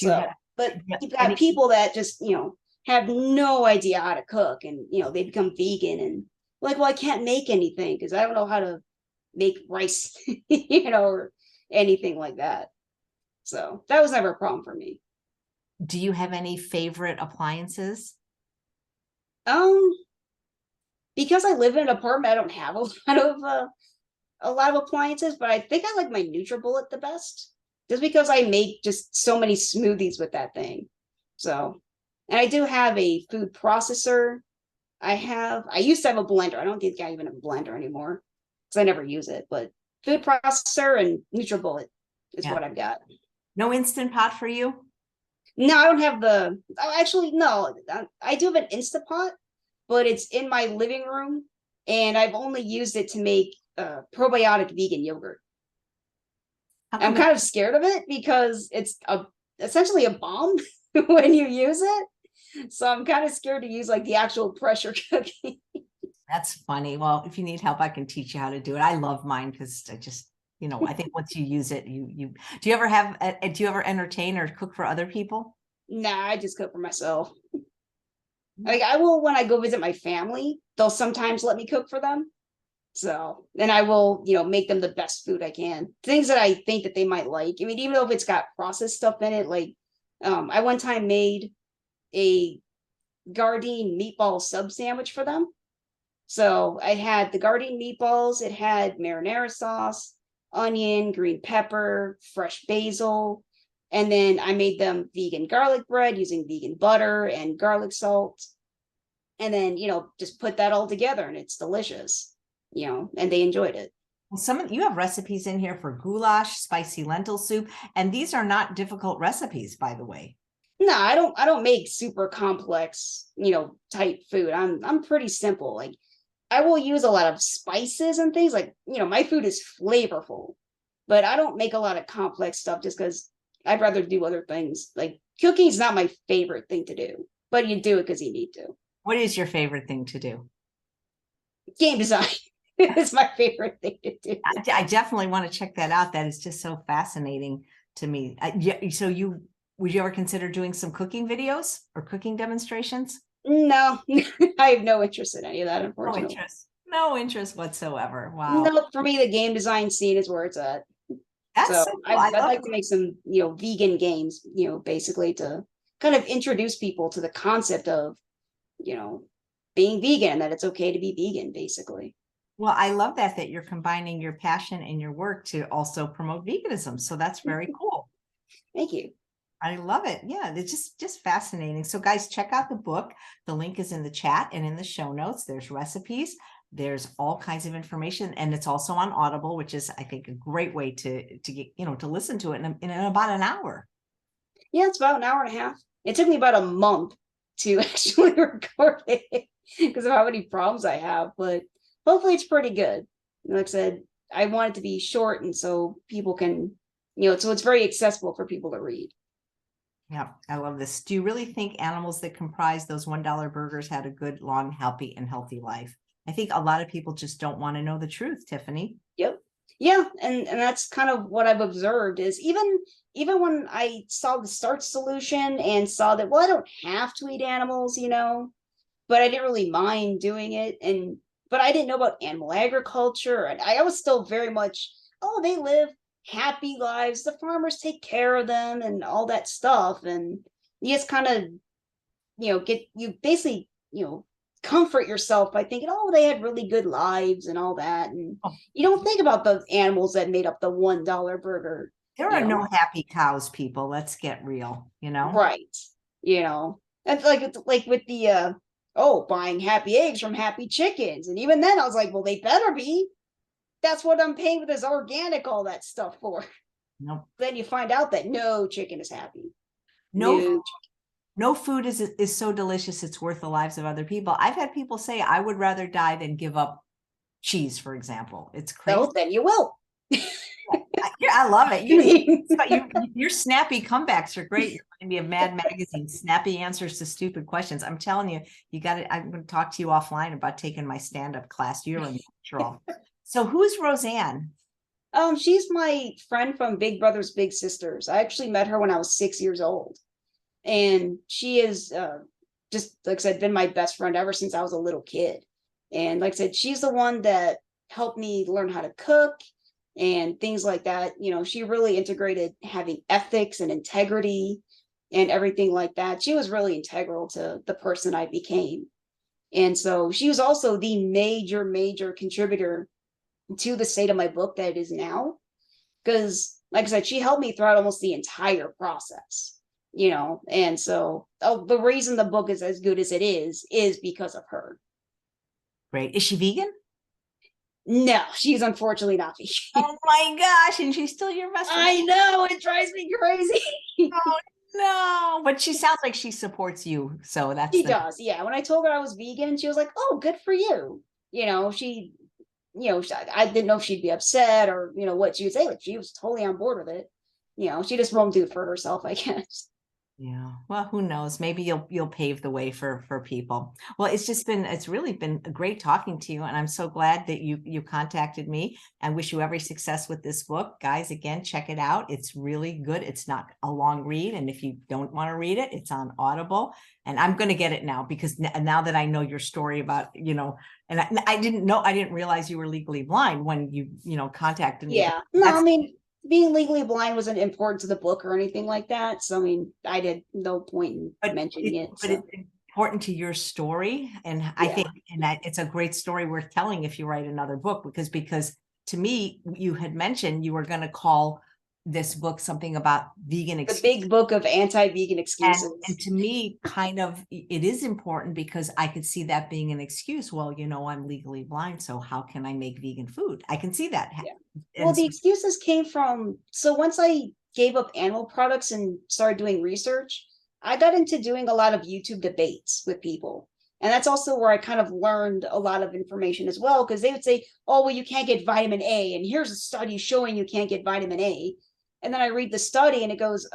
But you've got people that just, have no idea how to cook, and they become vegan and like, well, I can't make anything because I don't know how to make rice, or anything like that. So that was never a problem for me. Do you have any favorite appliances? Um, because I live in an apartment, I don't have a lot of appliances, but I think I like my NutriBullet the best, just because I make just so many smoothies with that thing. So, and I do have a food processor. I used to have a blender. I don't think I even have a blender anymore because I never use it, but food processor and NutriBullet is what I've got. No Instant Pot for you? No, I don't have actually, no, I do have an Instapot, but it's in my living room, and I've only used it to make probiotic vegan yogurt. I'm kind of scared of it because it's essentially a bomb when you use it. So I'm kind of scared to use like the actual pressure cooking. That's funny. Well, if you need help, I can teach you how to do it. I love mine because I just, I think once you use it, do you ever entertain or cook for other people? Nah, I just cook for myself. Like I will, when I go visit my family, they'll sometimes let me cook for them. So then I will, make them the best food I can. Things that I think that they might like. I mean, even though if it's got processed stuff in it, like I one time made a Gardein meatball sub sandwich for them. So I had the Gardein meatballs, it had marinara sauce, onion, green pepper, fresh basil, and then I made them vegan garlic bread using vegan butter and garlic salt. And then, just put that all together, and it's delicious, and they enjoyed it. Well, you have recipes in here for goulash, spicy lentil soup, and these are not difficult recipes, by the way. No, I don't make super complex, type food. I'm pretty simple. Like I will use a lot of spices and things, like, my food is flavorful, but I don't make a lot of complex stuff just because I'd rather do other things. Like cooking is not my favorite thing to do, but you do it because you need to. What is your favorite thing to do? Game design is my favorite thing to do. I definitely want to check that out. That is just so fascinating to me. So would you ever consider doing some cooking videos or cooking demonstrations? No, I have no interest in any of that, unfortunately. No interest whatsoever. Wow. No, for me, the game design scene is where it's at. That's so cool. I'd like to make some, vegan games, basically to kind of introduce people to the concept of, being vegan, and that it's okay to be vegan, basically. Well, I love that you're combining your passion and your work to also promote veganism. So that's very cool. Thank you. I love it. Yeah, it's just fascinating. So guys, check out the book. The link is in the chat and in the show notes. There's recipes. There's all kinds of information, and it's also on Audible, which is, I think, a great way to get, to listen to it in about an hour. Yeah, it's about an hour and a half. It took me about a month to actually record it because of how many problems I have, but hopefully it's pretty good. Like I said, I want it to be short, and so people can, so it's very accessible for people to read. Yeah, I love this. Do you really think animals that comprise those $1 burgers had a good, long, healthy life? I think a lot of people just don't want to know the truth, Tiffany. Yep. Yeah, and that's kind of what I've observed is even when I saw the Starch Solution and saw that, well, I don't have to eat animals, but I didn't really mind doing it. And but I didn't know about animal agriculture, and I was still very much, oh, they live happy lives, the farmers take care of them and all that stuff. And you just kind of, get you basically, comfort yourself by thinking, oh, they had really good lives and all that. And Oh, you don't think about the animals that made up the $1 burger, there you are no know. happy cows, people. Let's get real, Right. That's like with the oh, buying happy eggs from happy chickens. And even then I was like, well, they better be. That's what I'm paying for this organic, all that stuff for. No, Then you find out that no chicken is happy. no, No. no food is so delicious it's worth the lives of other people. I've had people say I would rather die than give up cheese, for example. It's crazy. Well, then you will. Yeah, I love it. I mean, Your snappy comebacks are great. You remind me of Mad Magazine, snappy answers to stupid questions. I'm telling you, you got it. I'm going to talk to you offline about taking my stand-up class. You're unnatural. So who's Roseanne? she's my friend from Big Brothers Big Sisters. I actually met her when I was 6 years old, and she is just like I said, been my best friend ever since I was a little kid. And like I said, she's the one that helped me learn how to cook and things like that. She really integrated having ethics and integrity and everything like that. She was really integral to the person I became. And so she was also the major, major contributor to the state of my book that it is now. Because, like I said, she helped me throughout almost the entire process, And so the reason the book is as good as it is because of her. Great. Is she vegan? No, she's unfortunately not vegan. Oh my gosh. And she's still your best friend. I know, it drives me crazy. Oh no. But she sounds like she supports you. So that's She does. Yeah. When I told her I was vegan, she was like, oh, good for you. She, I didn't know if she'd be upset or, what she would say. Like, she was totally on board with it. She just won't do it for herself, I guess. Yeah. Well, who knows? Maybe you'll pave the way for people. Well, it's really been great talking to you, and I'm so glad that you contacted me. I wish you every success with this book. Guys, again, check it out. It's really good. It's not a long read, and if you don't want to read it, it's on Audible. And I'm going to get it now because now that I know your story about, and I didn't realize you were legally blind when you contacted me. Yeah. No, I mean, being legally blind wasn't important to the book or anything like that. So, I mean, I did no point in mentioning it. But it's important to your story. And I think that it's a great story worth telling if you write another book, because to me, you had mentioned you were going to call this book something about vegan The big book of anti-vegan excuses. And to me, kind of, it is important because I could see that being an excuse. Well, I'm legally blind, so how can I make vegan food? I can see that. Yeah. Well, the excuses came from, so once I gave up animal products and started doing research, I got into doing a lot of YouTube debates with people. And that's also where I kind of learned a lot of information as well, because they would say, oh, well, you can't get vitamin A. And here's a study showing you can't get vitamin A. And then I read the study and it goes,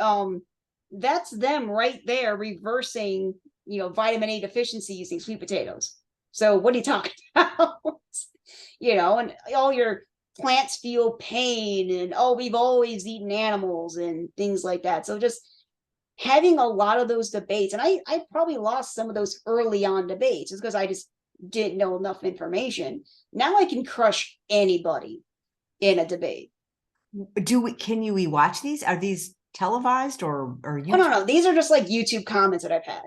that's them right there reversing, vitamin A deficiency using sweet potatoes. So what are you talking about? And all your plants feel pain and, oh, we've always eaten animals and things like that. So just having a lot of those debates, and I probably lost some of those early on debates just because I just didn't know enough information. Now I can crush anybody in a debate. Can you watch these? Are these televised or YouTube? Oh, no. These are just like YouTube comments that I've had.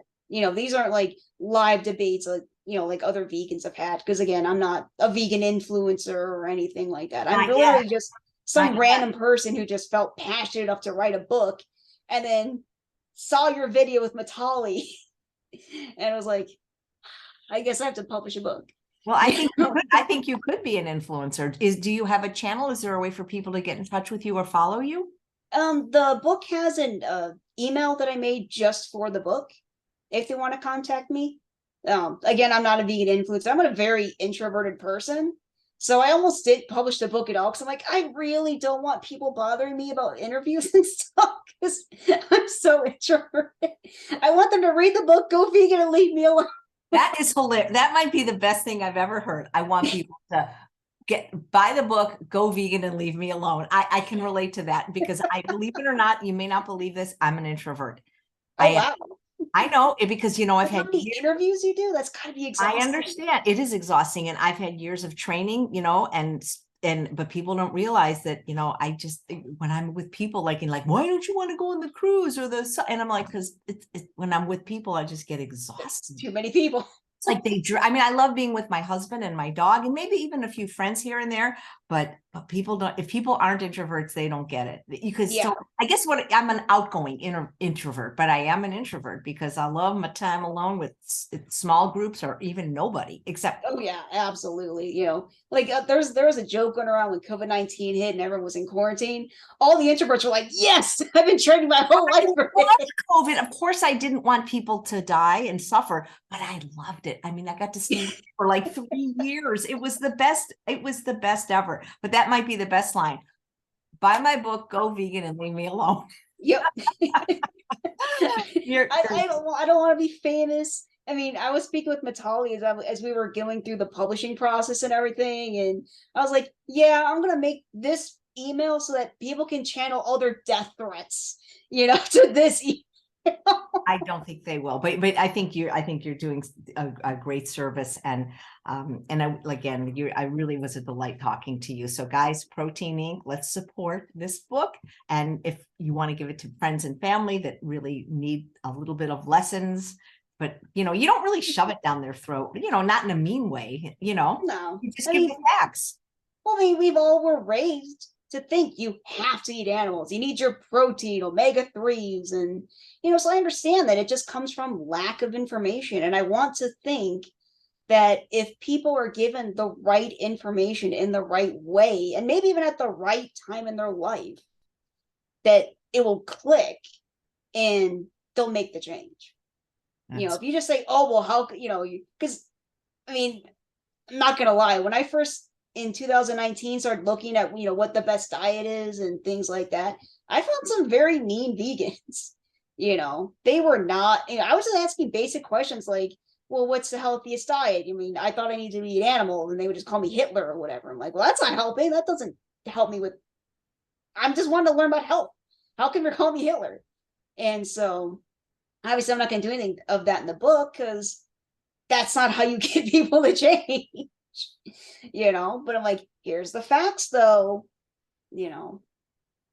These aren't like live debates like other vegans have had. Because again, I'm not a vegan influencer or anything like that. I'm literally just some random person who just felt passionate enough to write a book and then saw your video with Mitali and was like, I guess I have to publish a book. Well, I think you could be an influencer. Do you have a channel? Is there a way for people to get in touch with you or follow you? The book has an email that I made just for the book if they want to contact me. Again, I'm not a vegan influencer. I'm a very introverted person. So I almost didn't publish the book at all because I'm like, I really don't want people bothering me about interviews and stuff because I'm so introverted. I want them to read the book, go vegan, and leave me alone. That is hilarious. That might be the best thing I've ever heard. I want people to buy the book, go vegan and leave me alone. I can relate to that because believe it or not, you may not believe this, I'm an introvert. Oh, wow. I know it because, I've had how many interviews you do? That's gotta be exhausting. I understand it is exhausting. And I've had years of training, but people don't realize that, I just, when I'm with people, like, why don't you want to go on the cruise or and I'm like, because when I'm with people, I just get exhausted. Too many people. It's like I love being with my husband and my dog and maybe even a few friends here and there, but people don't, if people aren't introverts, they don't get it. You could still, I guess I'm an outgoing introvert, but I am an introvert because I love my time alone with small groups or even nobody except. Oh yeah, absolutely. There was a joke going around when COVID-19 hit and everyone was in quarantine. All the introverts were like, yes, I've been training my whole life for COVID. Of course, I didn't want people to die and suffer, but I loved it. I got to stay for like 3 years. It was the best. It was the best ever. But that might be the best line. Buy my book, go vegan, and leave me alone. Yep. I don't want to be famous. I was speaking with Mitali as we were going through the publishing process and everything. And I was like, yeah, I'm going to make this email so that people can channel all their death threats, to this email. I don't think they will, but I think you're doing a great service, and I really was a delight talking to you. So guys, Protein Inc., let's support this book, and if you want to give it to friends and family that really need a little bit of lessons, but you don't really shove it down their throat, not in a mean way, No, you just give the facts. Well, we've all were raised to think you have to eat animals. You need your protein, omega-3s, and so I understand that it just comes from lack of information. And I want to think that if people are given the right information in the right way, and maybe even at the right time in their life, that it will click and they'll make the change. If you just say, oh, well, how, because I'm not going to lie, when I first in 2019 started looking at, what the best diet is and things like that, I found some very mean vegans. They were not, I was just asking basic questions like, well, what's the healthiest diet? I thought I needed to eat animals, and they would just call me Hitler or whatever. I'm like, well, that's not helping. That doesn't help me with, I'm just wanting to learn about health. How can you call me Hitler? And so obviously I'm not going to do anything of that in the book because that's not how you get people to change, but I'm like, here's the facts though,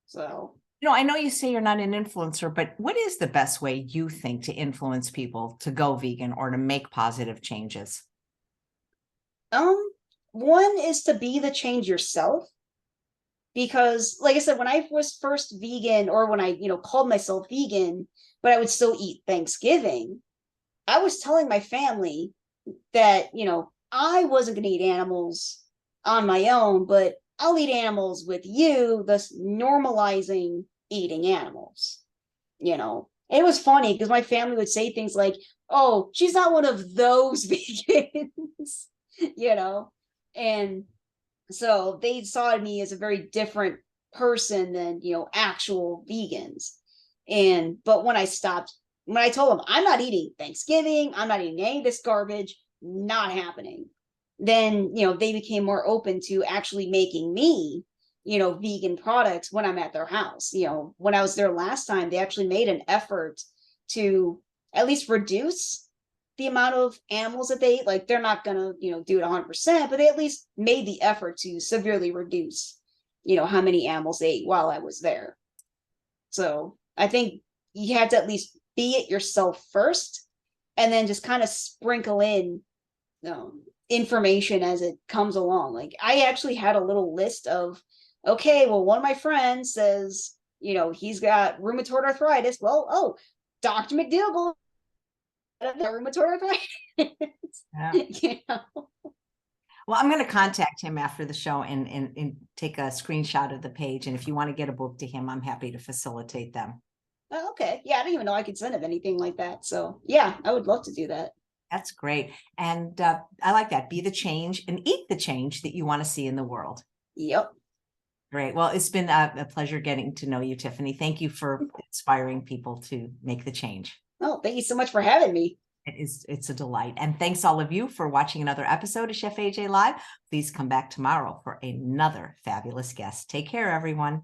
so. I know you say you're not an influencer, but what is the best way you think to influence people to go vegan or to make positive changes? One is to be the change yourself. Because like I said, when I was first vegan, or when I, called myself vegan, but I would still eat Thanksgiving, I was telling my family that, I wasn't going to eat animals on my own, but I'll eat animals with you, thus normalizing eating animals. And it was funny because my family would say things like, oh, she's not one of those vegans, and so they saw me as a very different person than, actual vegans. But when I told them I'm not eating Thanksgiving, I'm not eating any of this garbage, not happening, then, they became more open to actually making me, vegan products when I'm at their house. When I was there last time, they actually made an effort to at least reduce the amount of animals that they eat. Like, they're not going to, do it 100%, but they at least made the effort to severely reduce, how many animals they ate while I was there. So I think you have to at least be it yourself first, and then just kind of sprinkle in information as it comes along. Like, I actually had a little list of, okay, well, one of my friends says, he's got rheumatoid arthritis. Well, Dr. McDougall, rheumatoid arthritis. Yeah. Well, I'm going to contact him after the show and take a screenshot of the page. And if you want to get a book to him, I'm happy to facilitate them. Oh, okay. Yeah, I didn't even know I could send him anything like that. So yeah, I would love to do that. That's great. And I like that. Be the change and eat the change that you want to see in the world. Yep. Great. Well, it's been a pleasure getting to know you, Tiffany. Thank you for inspiring people to make the change. Oh, thank you so much for having me. It's a delight. And thanks all of you for watching another episode of Chef AJ Live. Please come back tomorrow for another fabulous guest. Take care, everyone.